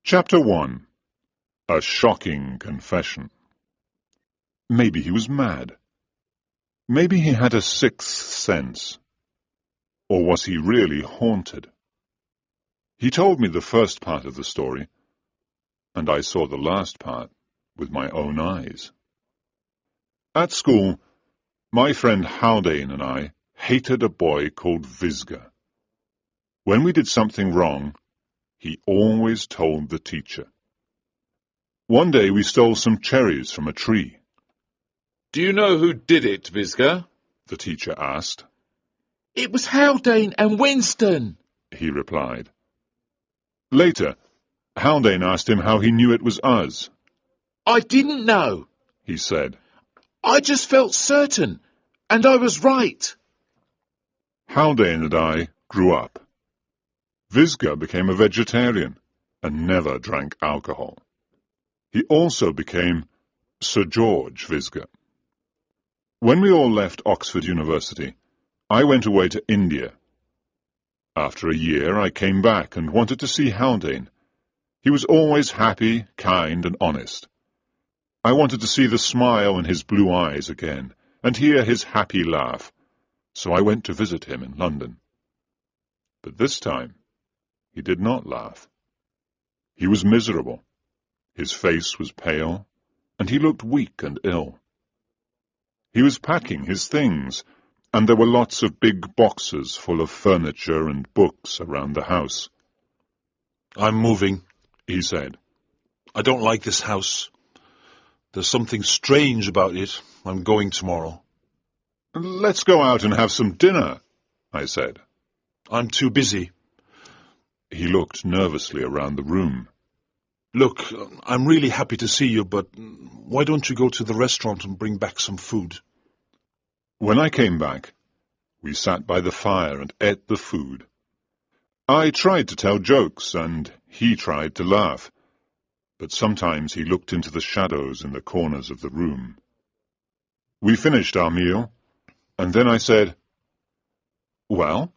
Chapter 1. A Shocking Confession. Maybe he was mad. Maybe he had a sixth sense. Or was he really haunted? He told me the first part of the story, and I saw the last part with my own eyes. At school, my friend Haldane and I hated a boy called Visga. When we did something wrong, he always told the teacher. One day we stole some cherries from a tree. "Do you know who did it, Visga?" The teacher asked. "It was Haldane and Winston," he replied. Later, Haldane asked him how he knew it was us. "I didn't know," he said. "I just felt certain, and I was right." Haldane and I grew up. Visga became a vegetarian and never drank alcohol. He also became Sir George Visga. When we all left Oxford University, I went away to India. After a year, I came back and wanted to see Haldane. He was always happy, kind, and honest. I wanted to see the smile in his blue eyes again and hear his happy laugh, so I went to visit him in London. But this time, he did not laugh. He was miserable. His face was pale, and he looked weak and ill. He was packing his things, and there were lots of big boxes full of furniture and books around the house. "I'm moving," he said. "I don't like this house. There's something strange about it. I'm going tomorrow." "Let's go out and have some dinner," I said. "I'm too busy." He looked nervously around the room. "Look, I'm really happy to see you, but why don't you go to the restaurant and bring back some food?" When I came back, we sat by the fire and ate the food. I tried to tell jokes, and he tried to laugh, but sometimes he looked into the shadows in the corners of the room. We finished our meal, and then I said, "Well?"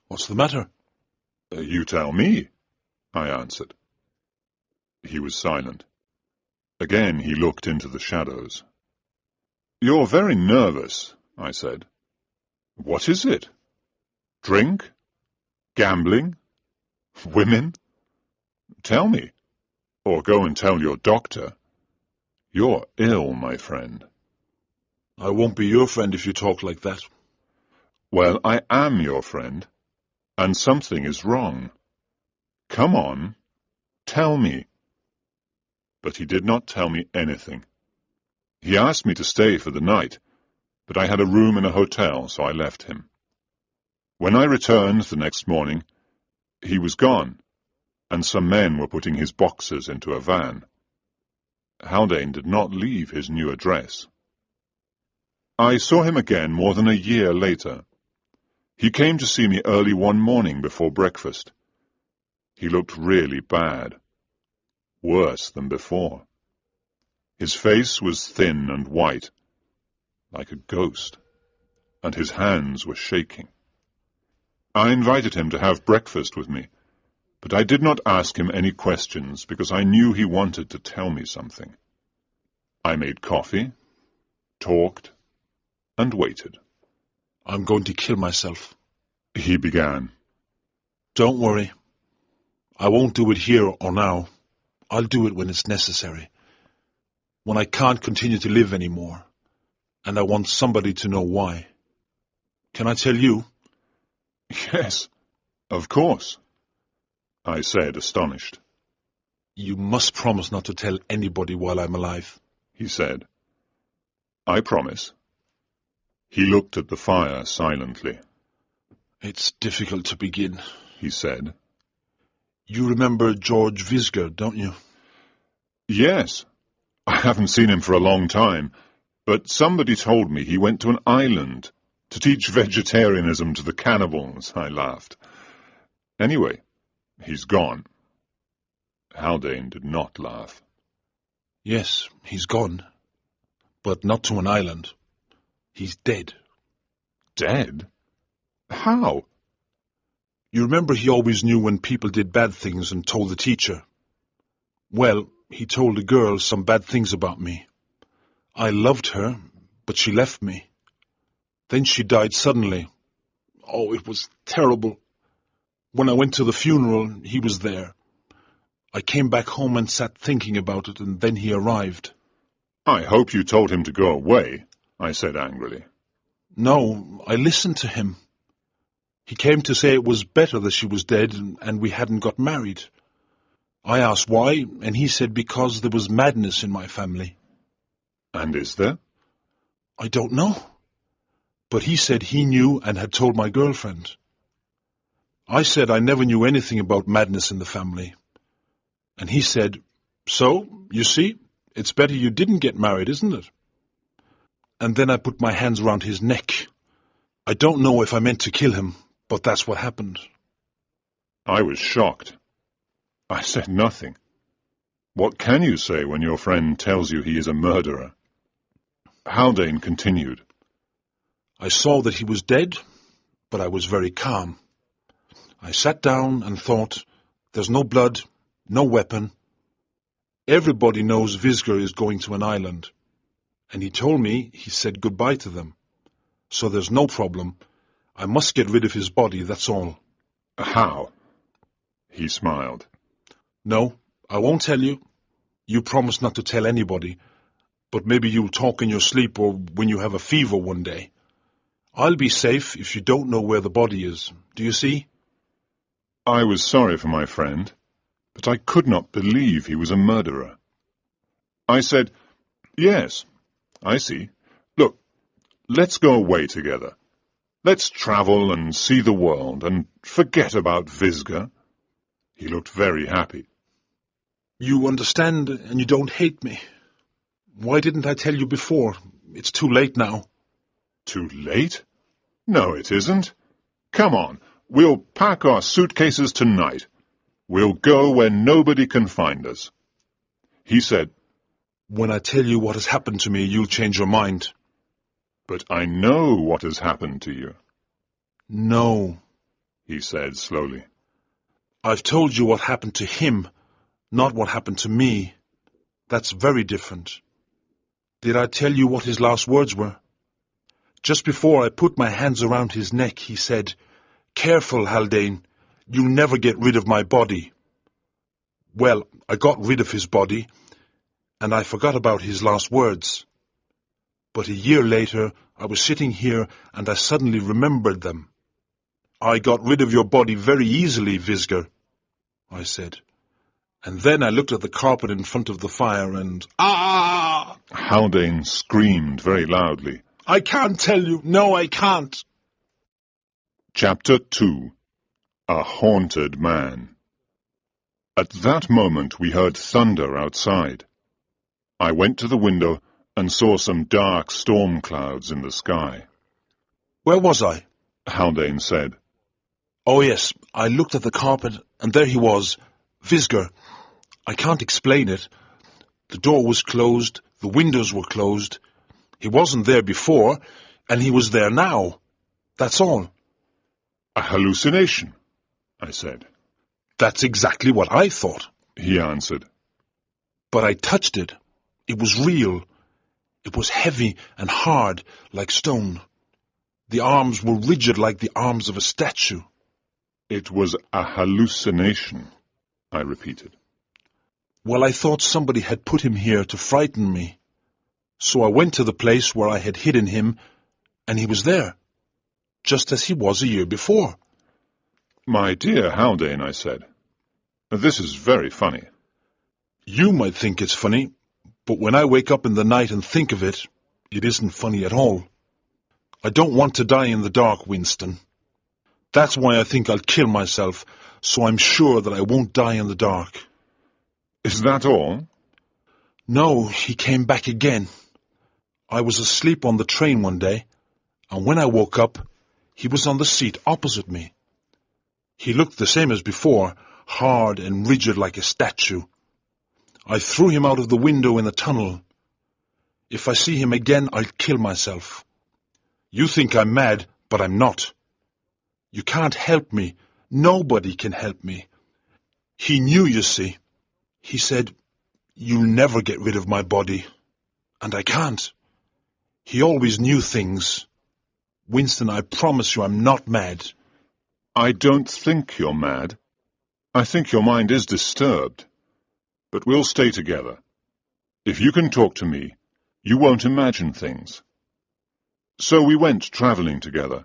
"What's the matter?" "You tell me," I answered. He was silent. Again he looked into the shadows. "You're very nervous," I said. "What is it? Drink? Gambling? Women? Tell me, or go and tell your doctor. You're ill, my friend." "I won't be your friend if you talk like that." "Well, I am your friend, and something is wrong. Come on, tell me." But he did not tell me anything. He asked me to stay for the night, but I had a room in a hotel, so I left him. When I returned the next morning, he was gone, and some men were putting his boxes into a van. Haldane did not leave his new address. I saw him again more than a year later. He came to see me early one morning before breakfast. He looked really bad, worse than before. His face was thin and white, like a ghost, and his hands were shaking. I invited him to have breakfast with me, but I did not ask him any questions because I knew he wanted to tell me something. I made coffee, talked, and waited. "I'm going to kill myself," he began. "Don't worry. I won't do it here or now. I'll do it when it's necessary. When I can't continue to live anymore, and I want somebody to know why. Can I tell you?" "Yes, of course," I said, astonished. "You must promise not to tell anybody while I'm alive," he said. "I promise." He looked at the fire silently. "It's difficult to begin," he said. "You remember George Visga, don't you?" "Yes. I haven't seen him for a long time, but somebody told me he went to an island to teach vegetarianism to the cannibals," I laughed. "Anyway, he's gone." Haldane did not laugh. "Yes, he's gone, but not to an island. He's dead." "Dead? How?" You remember he always knew when people did bad things and told the teacher. Well, he told a girl some bad things about me. I loved her, but she left me. Then she died suddenly. Oh, it was terrible. When I went to the funeral, he was there. I came back home and sat thinking about it, and then he arrived. I hope you told him to go away, I said angrily. No, I listened to him. He came to say it was better that she was dead and we hadn't got married. I asked why, and he said because there was madness in my family. And is there? I don't know. But he said he knew and had told my girlfriend. I said I never knew anything about madness in the family. And he said, so, you see, it's better you didn't get married, isn't it? And then I put my hands around his neck. I don't know if I meant to kill him, but that's what happened. I was shocked. I said nothing. What can you say when your friend tells you he is a murderer? Haldane continued. I saw that he was dead, but I was very calm. I sat down and thought, there's no blood, no weapon. Everybody knows Visger is going to an island. And he told me he said goodbye to them. So there's no problem. I must get rid of his body, that's all. How? He smiled. No, I won't tell you. You promised not to tell anybody. But maybe you'll talk in your sleep or when you have a fever one day. I'll be safe if you don't know where the body is. Do you see? I was sorry for my friend, but I could not believe he was a murderer. I said, yes, I see. Look, let's go away together. Let's travel and see the world and forget about Visger. He looked very happy. You understand and you don't hate me. Why didn't I tell you before? It's too late now. Too late? No, it isn't. Come on, we'll pack our suitcases tonight. We'll go where nobody can find us. He said, when I tell you what has happened to me, you'll change your mind. But I know what has happened to you. No, he said slowly. I've told you what happened to him, not what happened to me. That's very different. Did I tell you what his last words were? Just before I put my hands around his neck, he said, careful, Haldane, you'll never get rid of my body. Well, I got rid of his body, and I forgot about his last words. But a year later, I was sitting here, and I suddenly remembered them. I got rid of your body very easily, Visger, I said. And then I looked at the carpet in front of the fire and... Ah! Haldane screamed very loudly. I can't tell you. No, I can't. Chapter 2. A Haunted Man. At that moment we heard thunder outside. I went to the window and saw some dark storm clouds in the sky. Where was I? Haldane said. Oh, yes, I looked at the carpet, and there he was, Visger. I can't explain it. The door was closed, the windows were closed. He wasn't there before, and he was there now. That's all. A hallucination, I said. That's exactly what I thought, he answered. But I touched it. It was real. It was heavy and hard, like stone. The arms were rigid like the arms of a statue. It was a hallucination, I repeated. Well, I thought somebody had put him here to frighten me. So I went to the place where I had hidden him, and he was there, just as he was a year before. My dear Haldane, I said, this is very funny. You might think it's funny, but when I wake up in the night and think of it, it isn't funny at all. I don't want to die in the dark, Winston. That's why I think I'll kill myself, so I'm sure that I won't die in the dark. Is that all? No, he came back again. I was asleep on the train one day, and when I woke up, he was on the seat opposite me. He looked the same as before, hard and rigid like a statue. I threw him out of the window in the tunnel. If I see him again, I'll kill myself. You think I'm mad, but I'm not. You can't help me. Nobody can help me. He knew, you see. He said, "You'll never get rid of my body." And I can't. He always knew things. Winston, I promise you I'm not mad. I don't think you're mad. I think your mind is disturbed. But we'll stay together. If you can talk to me, you won't imagine things. So we went travelling together,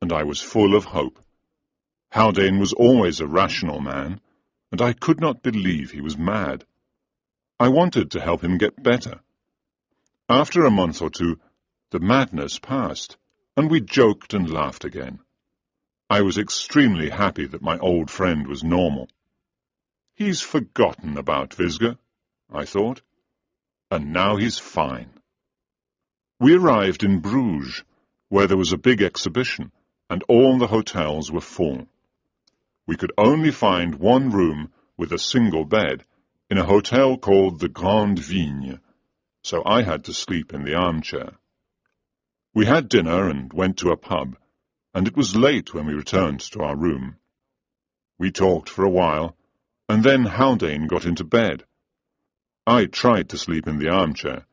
and I was full of hope. Haldane was always a rational man, and I could not believe he was mad. I wanted to help him get better. After a month or two, the madness passed, and we joked and laughed again. I was extremely happy that my old friend was normal. He's forgotten about Visger, I thought, and now he's fine. We arrived in Bruges, where there was a big exhibition, and all the hotels were full. We could only find one room with a single bed in a hotel called the Grande Vigne, so I had to sleep in the armchair. We had dinner and went to a pub, and it was late when we returned to our room. We talked for a while, and then Haldane got into bed. I tried to sleep in the armchair,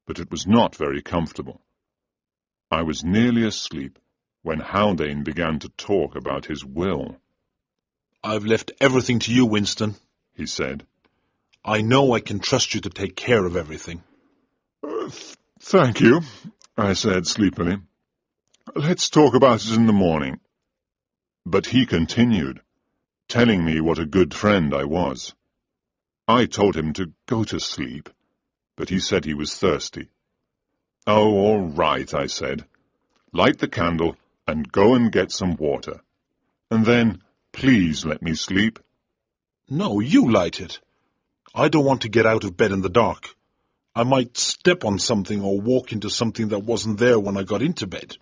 but it was not very comfortable. I was nearly asleep when Haldane began to talk about his will. "I've left everything to you, Winston," he said. "I know I can trust you to take care of everything." Thank you, I said sleepily. Let's talk about it in the morning. But he continued, telling me what a good friend I was. I told him to go to sleep, but he said he was thirsty. Oh, all right, I said. Light the candle and go and get some water. And then, please let me sleep. "No, you light it. I don't want to get out of bed in the dark. I might step on something or walk into something that wasn't there when I got into bed."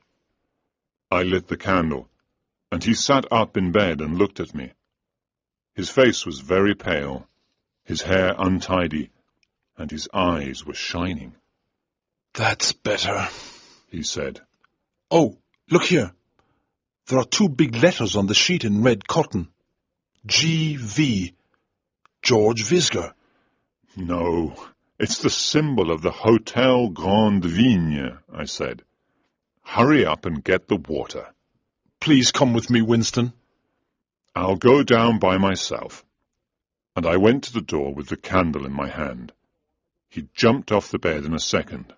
I lit the candle, and he sat up in bed and looked at me. His face was very pale, his hair untidy, and his eyes were shining. "That's better," he said. "Oh, look here. There are 2 big letters on the sheet in red cotton. G.V. George Visger." No, it's the symbol of the Hotel Grande Vigne, I said. Hurry up and get the water. "Please come with me, Winston." I'll go down by myself. And I went to the door with the candle in my hand. He jumped off the bed in a second.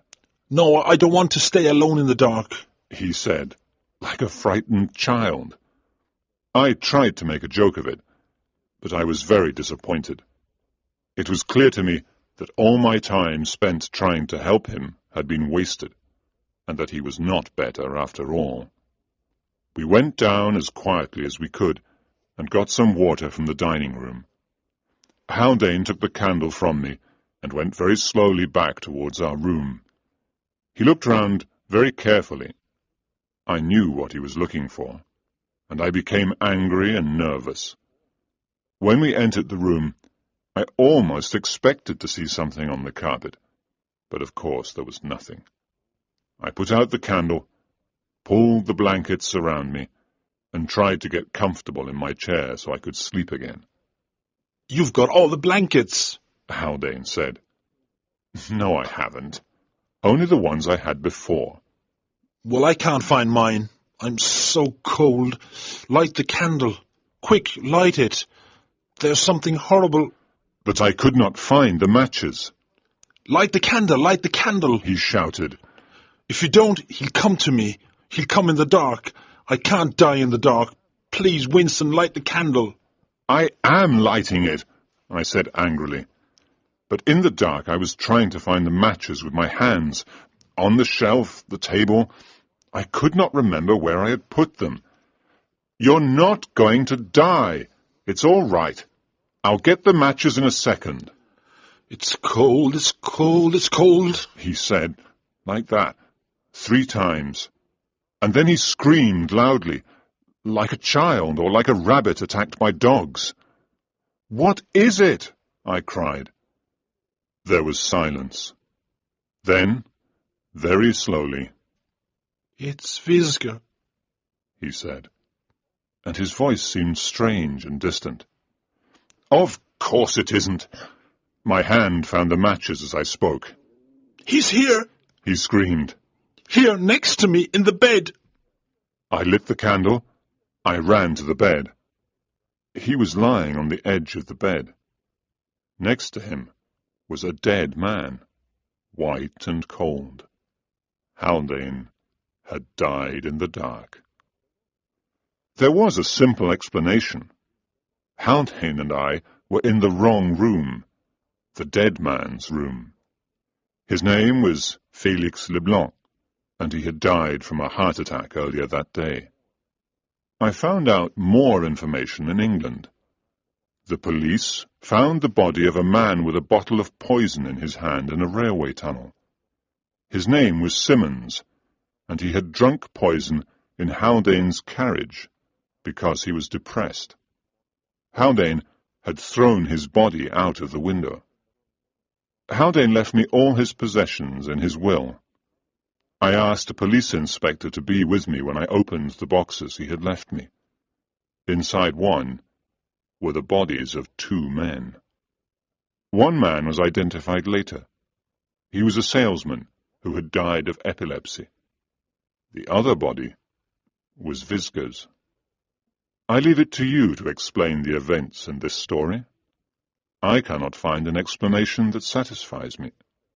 "No, I don't want to stay alone in the dark," he said, like a frightened child. I tried to make a joke of it, but I was very disappointed. It was clear to me that all my time spent trying to help him had been wasted, and that he was not better after all. We went down as quietly as we could, and got some water from the dining room. Haldane took the candle from me, and went very slowly back towards our room. He looked round very carefully. I knew what he was looking for, and I became angry and nervous. When we entered the room, I almost expected to see something on the carpet, but of course there was nothing. I put out the candle, pulled the blankets around me, and tried to get comfortable in my chair so I could sleep again. "You've got all the blankets," Haldane said. No, I haven't. Only the ones I had before. "Well, I can't find mine. I'm so cold. Light the candle. Quick, light it. There's something horrible." But I could not find the matches. Light the candle," he shouted. "If you don't, he'll come to me. He'll come in the dark. I can't die in the dark. Please, Winston, light the candle." I am lighting it, I said angrily. But in the dark I was trying to find the matches with my hands. On the shelf, the table. I could not remember where I had put them. You're not going to die. It's all right. I'll get the matches in a second. It's cold, it's cold, it's cold, he said, like that, 3 times. And then he screamed loudly, like a child or like a rabbit attacked by dogs. What is it? I cried. There was silence. Then, very slowly, It's Visger, he said, and his voice seemed strange and distant. Of course it isn't. My hand found the matches as I spoke. He's here! He screamed. Here, next to me, in the bed! I lit the candle. I ran to the bed. He was lying on the edge of the bed. Next to him was a dead man, white and cold. Haldane had died in the dark. There was a simple explanation. Haldane and I were in the wrong room, the dead man's room. His name was Félix Leblanc, and he had died from a heart attack earlier that day. I found out more information in England. The police found the body of a man with a bottle of poison in his hand in a railway tunnel. His name was Simmons, and he had drunk poison in Haldane's carriage because he was depressed. Haldane had thrown his body out of the window. Haldane left me all his possessions in his will. I asked a police inspector to be with me when I opened the boxes he had left me. Inside one were the bodies of 2 men. One man was identified later. He was a salesman who had died of epilepsy. The other body was Visca's. I leave it to you to explain the events in this story. I cannot find an explanation that satisfies me.